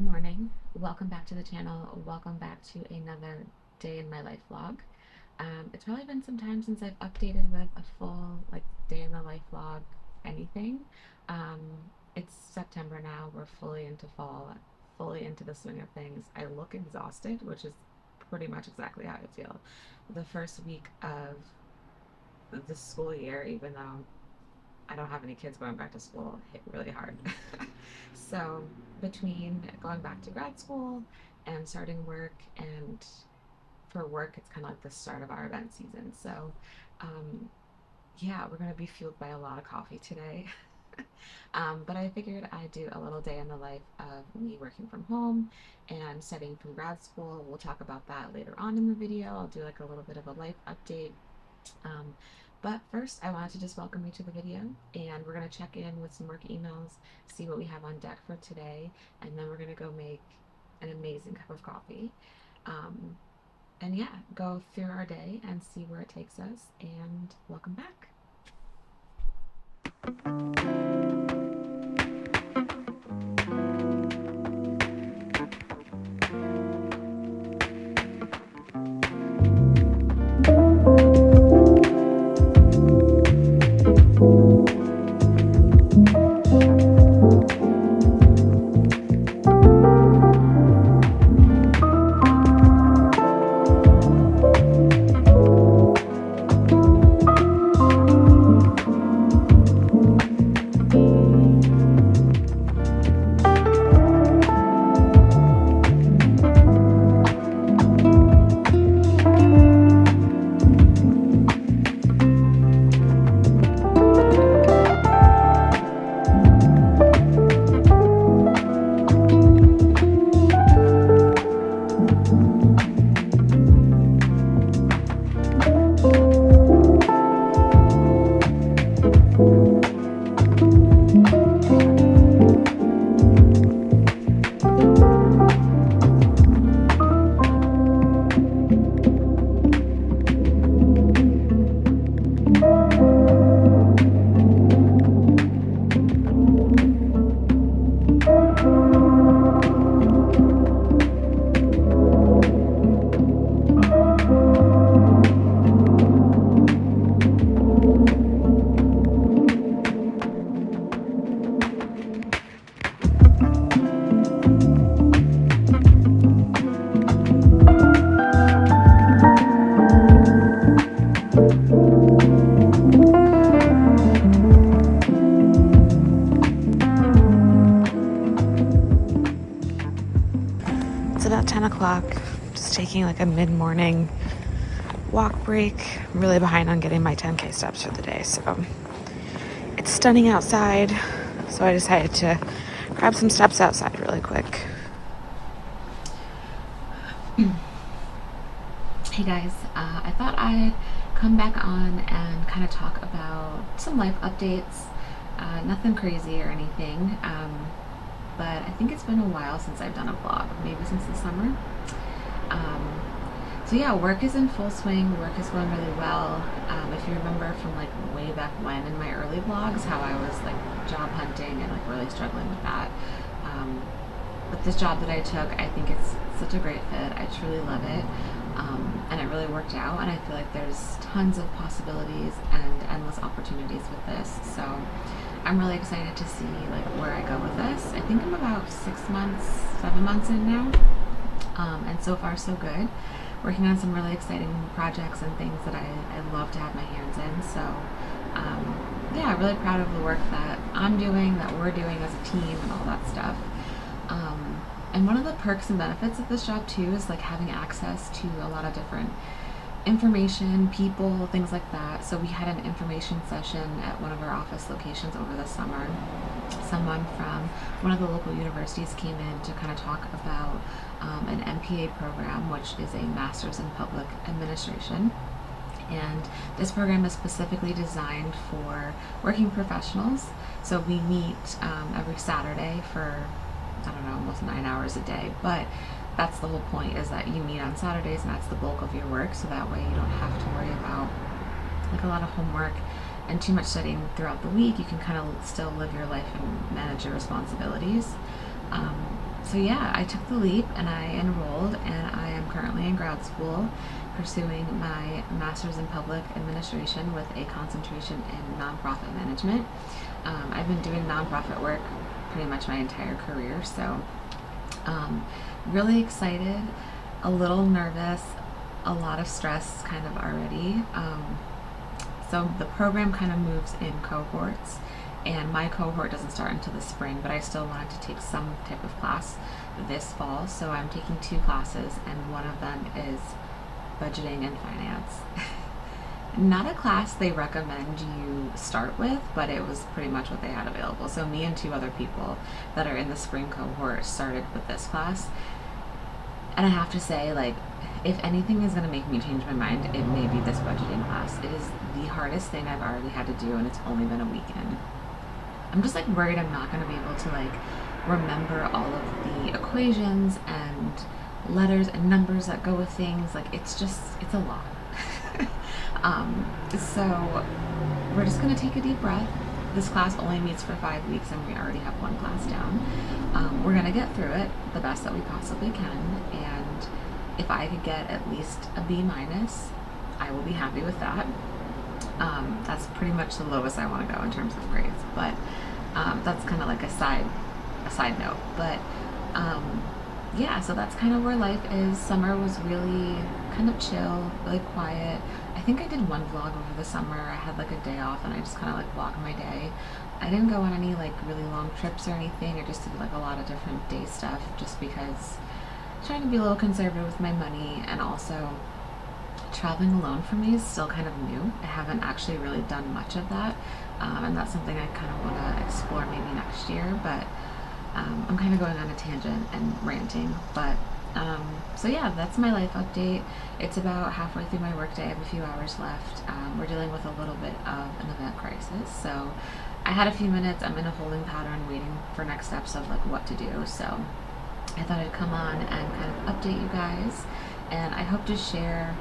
Good morning. Welcome back to the channel. Welcome back to another day in my life vlog. It's probably been some time since I've updated with a full day in the life vlog anything. Um, it's September now. We're fully into fall, fully into the swing of things. I look exhausted, which is pretty much exactly how I feel. The first week of the school year, even though I don't have any kids going back to school, hit really hard. So between going back to grad school and starting work, and for work, it's kind of like the start of our event season. So um, yeah, we're going to be fueled by a lot of coffee today. But I figured I'd do a little day in the life of me working from home and studying from grad school. We'll talk about that later on in the video. I'll do like a little bit of a life update. Um, but first, I wanted to just welcome you to the video, and we're going to check in with some work emails, see what we have on deck for today, and then we're going to go make an amazing cup of coffee. And yeah, go through our day and see where it takes us, and welcome back. It's about 10 o'clock, just taking like a mid-morning walk break. I'm really behind on getting my 10K steps for the day, so it's stunning outside, so I decided to grab some steps outside really quick. Hey guys, I thought I'd come back on and kind of talk about some life updates. Nothing crazy or anything. But I think it's been a while since I've done a vlog, maybe since the summer. So yeah, work is in full swing. Work is going really well. If you remember from like way back when in my early vlogs, how I was like job hunting and like really struggling with that. But this job that I took, I think it's such a great fit. I truly love it. And it really worked out, and I feel like there's tons of possibilities and endless opportunities with this. So I'm really excited to see like where I go with this. I think I'm about 6 months, 7 months in now, and so far so good. Working on some really exciting projects and things that I love to have my hands in. So yeah, really proud of the work that I'm doing, that we're doing as a team, and all that stuff. And one of the perks and benefits of this job too is like having access to a lot of different information, people, things like that. So we had an information session at one of our office locations over the summer. Someone from one of the local universities came in to kind of talk about an MPA program, which is a Master's in Public Administration. And this program is specifically designed for working professionals. So we meet every Saturday for, I don't know, almost 9 hours a day, but that's the whole point, is that you meet on Saturdays and that's the bulk of your work, so that way you don't have to worry about like a lot of homework and too much studying throughout the week. You can kind of still live your life and manage your responsibilities. So yeah, I took the leap and I enrolled, and I am currently in grad school pursuing my master's in public administration with a concentration in nonprofit management. I've been doing nonprofit work pretty much my entire career, so really excited, a little nervous, a lot of stress kind of already. So the program kind of moves in cohorts, and my cohort doesn't start until the spring, but I still wanted to take some type of class this fall, so I'm taking 2 classes, and one of them is budgeting and finance. Not a class they recommend you start with, but it was pretty much what they had available. So me and 2 other people that are in the spring cohort started with this class, and I have to say, like, if anything is going to make me change my mind, it may be this budgeting class. It is the hardest thing I've already had to do, and it's only been a weekend. I'm just like worried I'm not going to be able to like remember all of the equations and letters and numbers that go with things. Like, it's a lot. So we're just going to take a deep breath. This class only meets for 5 weeks, and we already have 1 class down. We're going to get through it the best that we possibly can, and if I could get at least a B-, I will be happy with that. That's pretty much the lowest I want to go in terms of grades, but that's kind of like a side note. But yeah, so that's kind of where life is. Summer was really kind of chill, really quiet. I think I did 1 vlog over the summer. I had like a day off, and I just kind of like vlogged my day. I didn't go on any like really long trips or anything. I just did like a lot of different day stuff, just because I'm trying to be a little conservative with my money, and also traveling alone for me is still kind of new. I haven't actually really done much of that, and that's something I kind of want to explore maybe next year, but I'm kind of going on a tangent and ranting. But so yeah, that's my life update. It's about halfway through my workday. I have a few hours left. We're dealing with a little bit of an event crisis, so I had a few minutes. I'm in a holding pattern waiting for next steps of like what to do, so I thought I'd come on and kind of update you guys, and I hope to share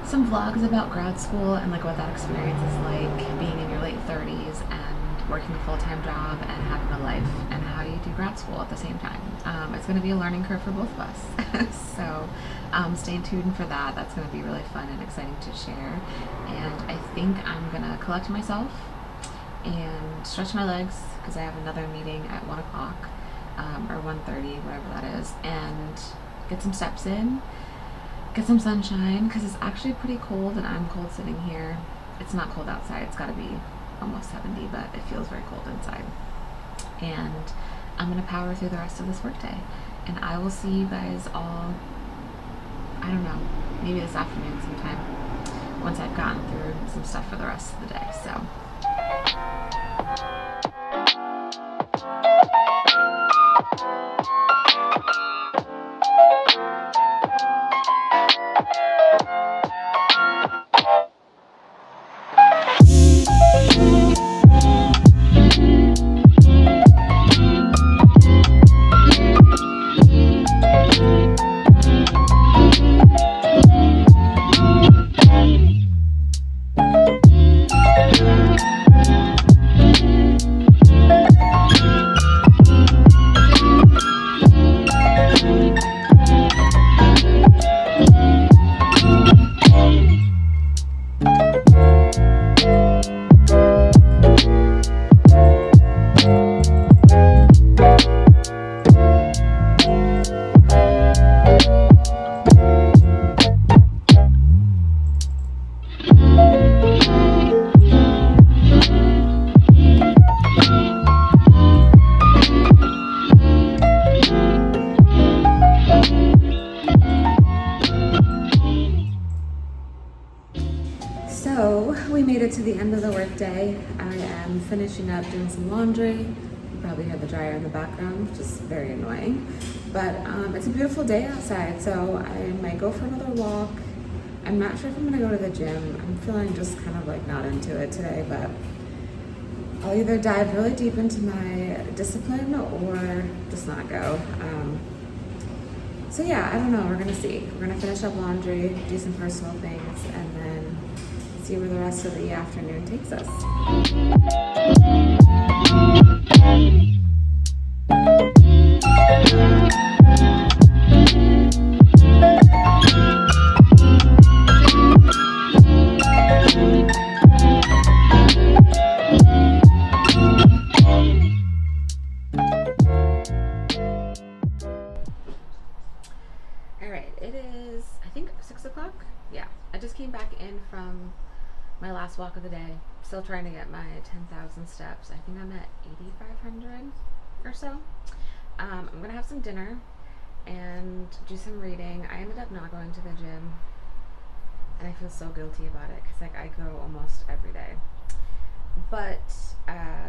some vlogs about grad school and like what that experience is like, being in your late 30s and working a full-time job and having a life, and how you do grad school at the same time. It's going to be a learning curve for both of us. So stay tuned for that. That's going to be really fun and exciting to share. And I think I'm going to collect myself and stretch my legs, because I have another meeting at 1 o'clock or 1:30, whatever that is, and get some steps in, get some sunshine, because it's actually pretty cold, and I'm cold sitting here. It's not cold outside. It's got to be almost 70, but it feels very cold inside. And I'm going to power through the rest of this workday, and I will see you guys all, I don't know, maybe this afternoon sometime, once I've gotten through some stuff for the rest of the day. So we made it to the end of the workday. I am finishing up doing some laundry. You probably heard the dryer in the background, which is very annoying. But it's a beautiful day outside, so I might go for another walk. I'm not sure if I'm gonna go to the gym. I'm feeling just kind of like not into it today, but I'll either dive really deep into my discipline or just not go. So yeah, I don't know, we're gonna see. We're gonna finish up laundry, do some personal things, and then see where the rest of the afternoon takes us. It is, I think, 6 o'clock. Yeah, I just came back in from my last walk of the day. Still trying to get my 10,000 steps. I think I'm at 8,500 or so. I'm gonna have some dinner and do some reading. I ended up not going to the gym, and I feel so guilty about it because like I go almost every day. But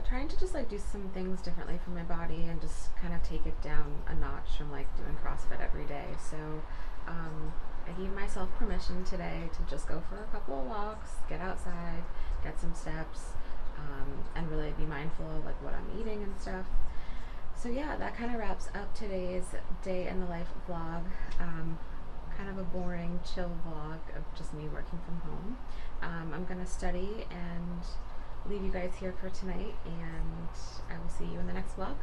trying to just like do some things differently for my body and just kind of take it down a notch from like doing CrossFit every day. So I gave myself permission today to just go for a couple of walks, get outside, get some steps, and really be mindful of like what I'm eating and stuff. So yeah, that kind of wraps up today's day in the life vlog. Kind of a boring, chill vlog of just me working from home. I'm gonna study and leave you guys here for tonight, and I will see you in the next vlog.